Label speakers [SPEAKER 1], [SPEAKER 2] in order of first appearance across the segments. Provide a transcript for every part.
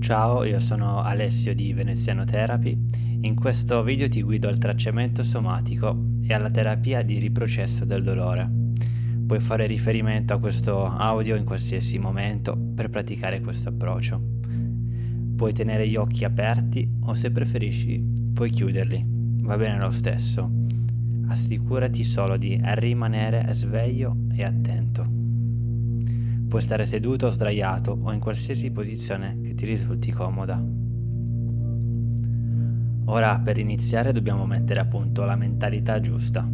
[SPEAKER 1] Ciao, io sono Alessio di Veneziano Therapy. In questo video ti guido al tracciamento somatico e alla terapia di riprocesso del dolore. Puoi fare riferimento a questo audio in qualsiasi momento per praticare questo approccio. Puoi tenere gli occhi aperti o, se preferisci, puoi chiuderli, va bene lo stesso. Assicurati solo di rimanere sveglio e attento. Puoi stare seduto o sdraiato o in qualsiasi posizione che ti risulti comoda. Ora, per iniziare, dobbiamo mettere a punto la mentalità giusta.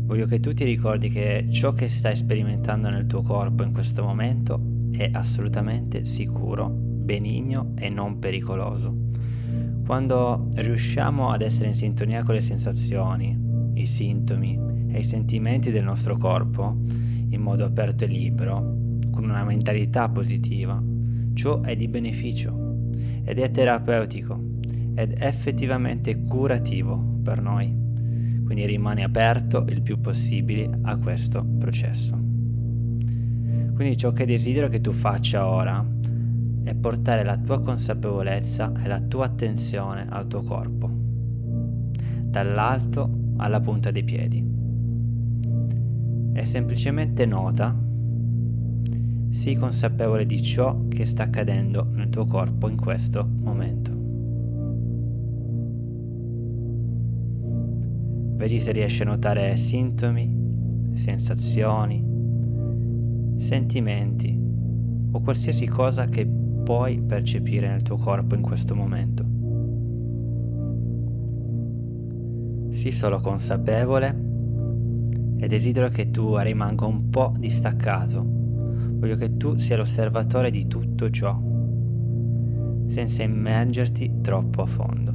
[SPEAKER 1] Voglio che tu ti ricordi che ciò che stai sperimentando nel tuo corpo in questo momento è assolutamente sicuro, benigno e non pericoloso. Quando riusciamo ad essere in sintonia con le sensazioni, i sintomi e i sentimenti del nostro corpo in modo aperto e libero, con una mentalità positiva, ciò è di beneficio ed è terapeutico ed effettivamente curativo per noi. Quindi rimani aperto il più possibile a questo processo. Quindi ciò che desidero che tu faccia ora è portare la tua consapevolezza e la tua attenzione al tuo corpo, dall'alto alla punta dei piedi, e semplicemente nota. Sii consapevole di ciò che sta accadendo nel tuo corpo in questo momento. Vedi se riesci a notare sintomi, sensazioni, sentimenti o qualsiasi cosa che puoi percepire nel tuo corpo in questo momento. Sii solo consapevole e desidero che tu rimanga un po' distaccato. Voglio che tu sia l'osservatore di tutto ciò, senza immergerti troppo a fondo.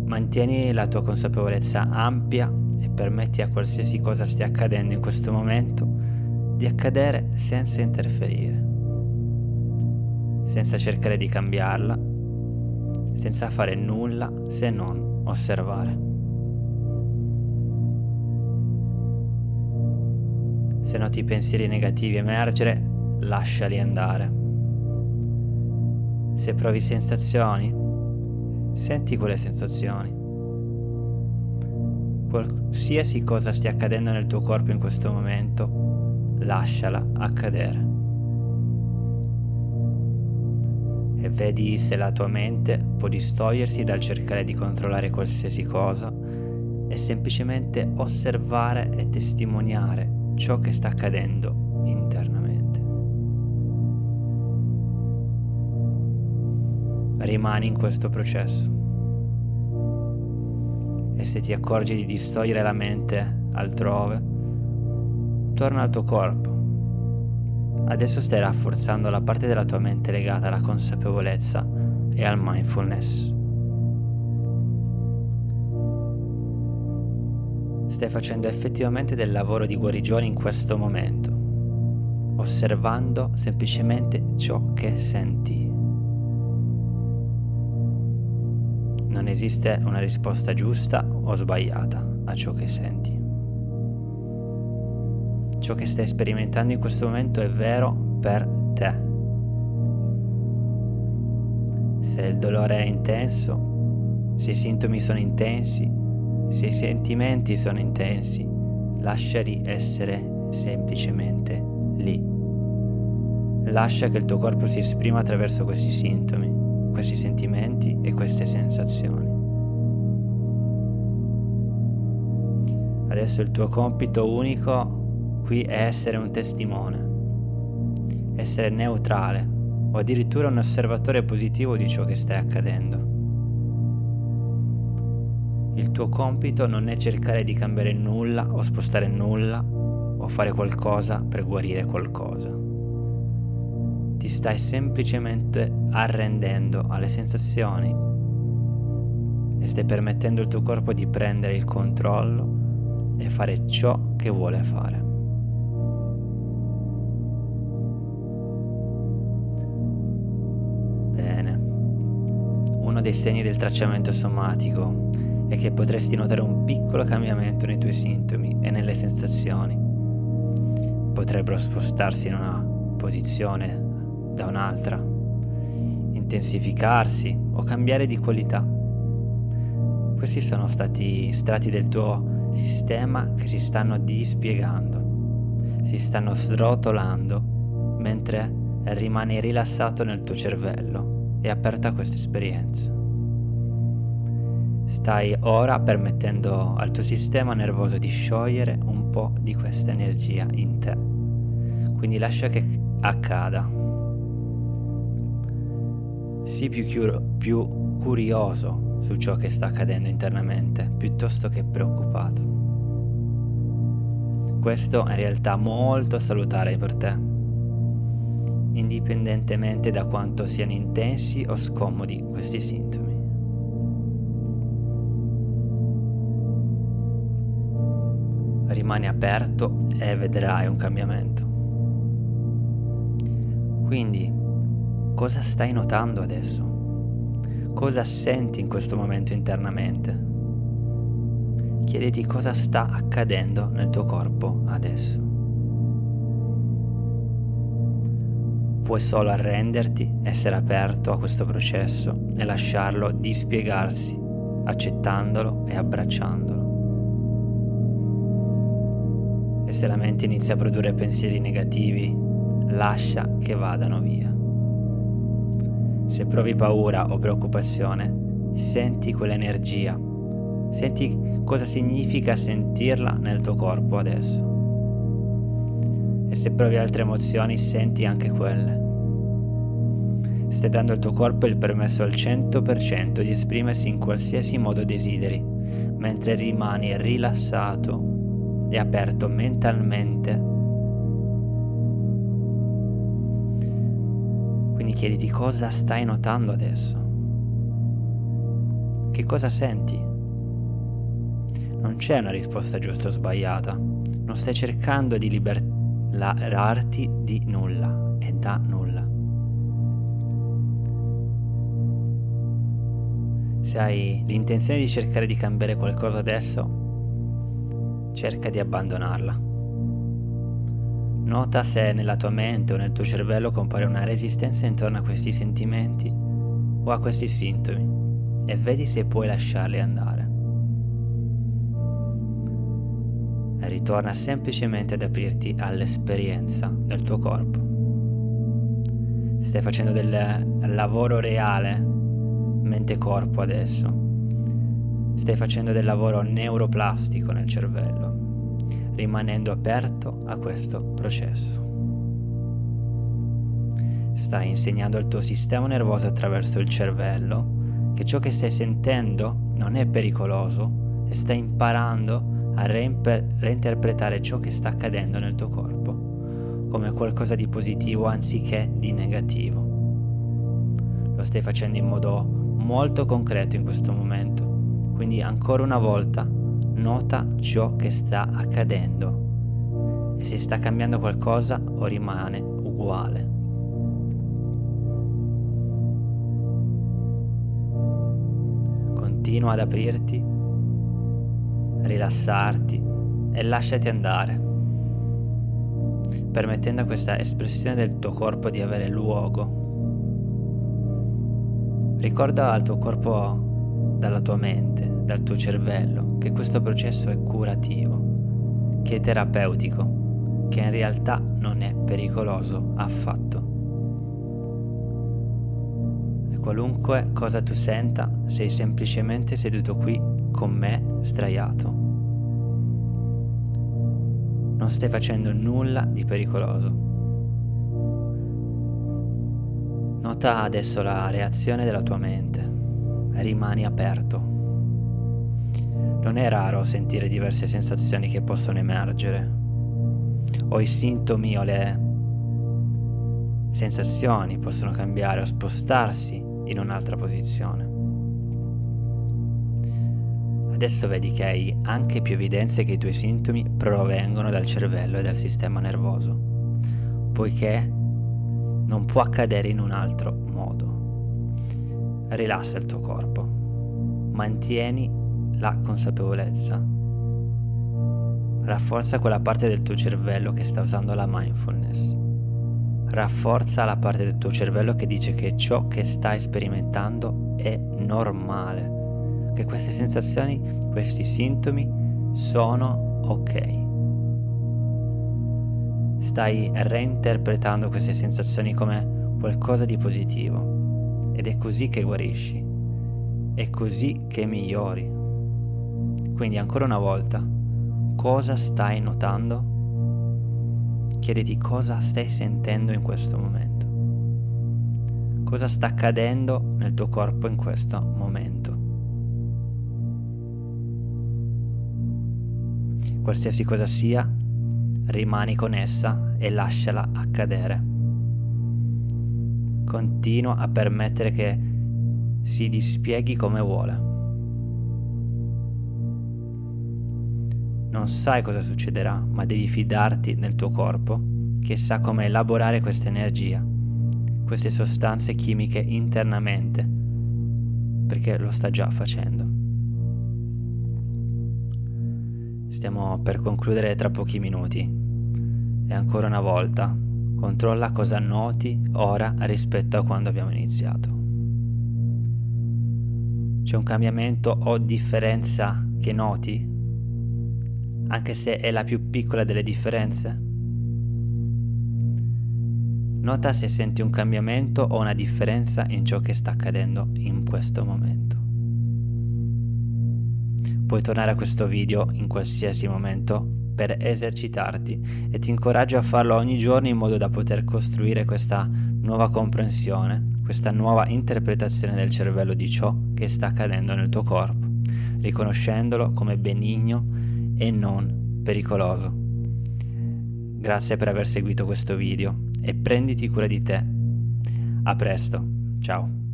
[SPEAKER 1] Mantieni la tua consapevolezza ampia e permetti a qualsiasi cosa stia accadendo in questo momento di accadere senza interferire, senza cercare di cambiarla, senza fare nulla se non osservare. Se noti pensieri negativi emergere, lasciali andare. Se provi sensazioni, senti quelle sensazioni. Qualsiasi cosa stia accadendo nel tuo corpo in questo momento, lasciala accadere. E vedi se la tua mente può distogliersi dal cercare di controllare qualsiasi cosa e semplicemente osservare e testimoniare ciò che sta accadendo internamente. Rimani in questo processo e se ti accorgi di distogliere la mente altrove, torna al tuo corpo. Adesso stai rafforzando la parte della tua mente legata alla consapevolezza e al mindfulness. Stai facendo effettivamente del lavoro di guarigione in questo momento, osservando semplicemente ciò che senti. Non esiste una risposta giusta o sbagliata a ciò che senti. Ciò che stai sperimentando in questo momento è vero per te. Se il dolore è intenso, se i sintomi sono intensi, se i sentimenti sono intensi, lasciali essere semplicemente lì. Lascia che il tuo corpo si esprima attraverso questi sintomi, questi sentimenti e queste sensazioni. Adesso il tuo compito unico qui è essere un testimone, essere neutrale o addirittura un osservatore positivo di ciò che sta accadendo. Il tuo compito non è cercare di cambiare nulla o spostare nulla o fare qualcosa per guarire qualcosa. Ti stai semplicemente arrendendo alle sensazioni e stai permettendo al tuo corpo di prendere il controllo e fare ciò che vuole fare. Bene. Uno dei segni del tracciamento somatico è che potresti notare un piccolo cambiamento nei tuoi sintomi e nelle sensazioni. Potrebbero spostarsi in una posizione da un'altra, intensificarsi o cambiare di qualità. Questi sono stati strati del tuo sistema che si stanno dispiegando, si stanno srotolando mentre rimani rilassato nel tuo cervello e aperto a questa esperienza. Stai ora permettendo al tuo sistema nervoso di sciogliere un po' di questa energia in te. Quindi lascia che accada. Sii più curioso su ciò che sta accadendo internamente, piuttosto che preoccupato. Questo è in realtà molto salutare per te, indipendentemente da quanto siano intensi o scomodi questi sintomi. Rimani aperto e vedrai un cambiamento. Quindi, cosa stai notando adesso? Cosa senti in questo momento internamente? Chiediti cosa sta accadendo nel tuo corpo adesso. Puoi solo arrenderti, essere aperto a questo processo e lasciarlo dispiegarsi, accettandolo e abbracciandolo. E se la mente inizia a produrre pensieri negativi, lascia che vadano via. Se provi paura o preoccupazione, senti quell'energia. Senti cosa significa sentirla nel tuo corpo adesso. E se provi altre emozioni, senti anche quelle. Stai dando al tuo corpo il permesso al 100% di esprimersi in qualsiasi modo desideri, mentre rimani rilassato e aperto mentalmente. Quindi chiediti cosa stai notando adesso. Che cosa senti? Non c'è una risposta giusta o sbagliata. Non stai cercando di liberarti di nulla e da nulla. Se hai l'intenzione di cercare di cambiare qualcosa adesso, cerca di abbandonarla. Nota se nella tua mente o nel tuo cervello compare una resistenza intorno a questi sentimenti o a questi sintomi e vedi se puoi lasciarli andare. E ritorna semplicemente ad aprirti all'esperienza del tuo corpo. Stai facendo del lavoro reale mente-corpo adesso. Stai facendo del lavoro neuroplastico nel cervello, rimanendo aperto a questo processo. Stai insegnando al tuo sistema nervoso attraverso il cervello che ciò che stai sentendo non è pericoloso e stai imparando a reinterpretare ciò che sta accadendo nel tuo corpo come qualcosa di positivo anziché di negativo. Lo stai facendo in modo molto concreto in questo momento. Quindi ancora una volta nota ciò che sta accadendo e se sta cambiando qualcosa o rimane uguale. Continua ad aprirti, rilassarti e lasciati andare, permettendo a questa espressione del tuo corpo di avere luogo. Ricorda al tuo corpo, dalla tua mente, dal tuo cervello, che questo processo è curativo, che è terapeutico, che in realtà non è pericoloso affatto. E qualunque cosa tu senta, sei semplicemente seduto qui con me sdraiato. Non stai facendo nulla di pericoloso. Nota adesso la reazione della tua mente. Rimani aperto. Non è raro sentire diverse sensazioni che possono emergere, o i sintomi o le sensazioni possono cambiare o spostarsi in un'altra posizione. Adesso vedi che hai anche più evidenze che i tuoi sintomi provengono dal cervello e dal sistema nervoso, poiché non può accadere in un altro modo. Rilassa il tuo corpo, mantieni la consapevolezza, rafforza quella parte del tuo cervello che sta usando la mindfulness rafforza la parte del tuo cervello che dice che ciò che stai sperimentando è normale, che queste sensazioni, questi sintomi sono ok. Stai reinterpretando queste sensazioni come qualcosa di positivo ed è così che guarisci, è così che migliori. Quindi ancora una volta, cosa stai notando? Chiediti cosa stai sentendo in questo momento. Cosa sta accadendo nel tuo corpo in questo momento. Qualsiasi cosa sia, rimani con essa e lasciala accadere. Continua a permettere che si dispieghi come vuole. Non sai cosa succederà, ma devi fidarti del tuo corpo che sa come elaborare questa energia, queste sostanze chimiche internamente, perché lo sta già facendo. Stiamo per concludere tra pochi minuti e ancora una volta controlla cosa noti ora rispetto a quando abbiamo iniziato. C'è un cambiamento o differenza che noti? Anche se è la più piccola delle differenze? Nota se senti un cambiamento o una differenza in ciò che sta accadendo in questo momento. Puoi tornare a questo video in qualsiasi momento per esercitarti e ti incoraggio a farlo ogni giorno in modo da poter costruire questa nuova comprensione, questa nuova interpretazione del cervello di ciò che sta accadendo nel tuo corpo, riconoscendolo come benigno e non pericoloso. Grazie per aver seguito questo video e prenditi cura di te. A presto, ciao.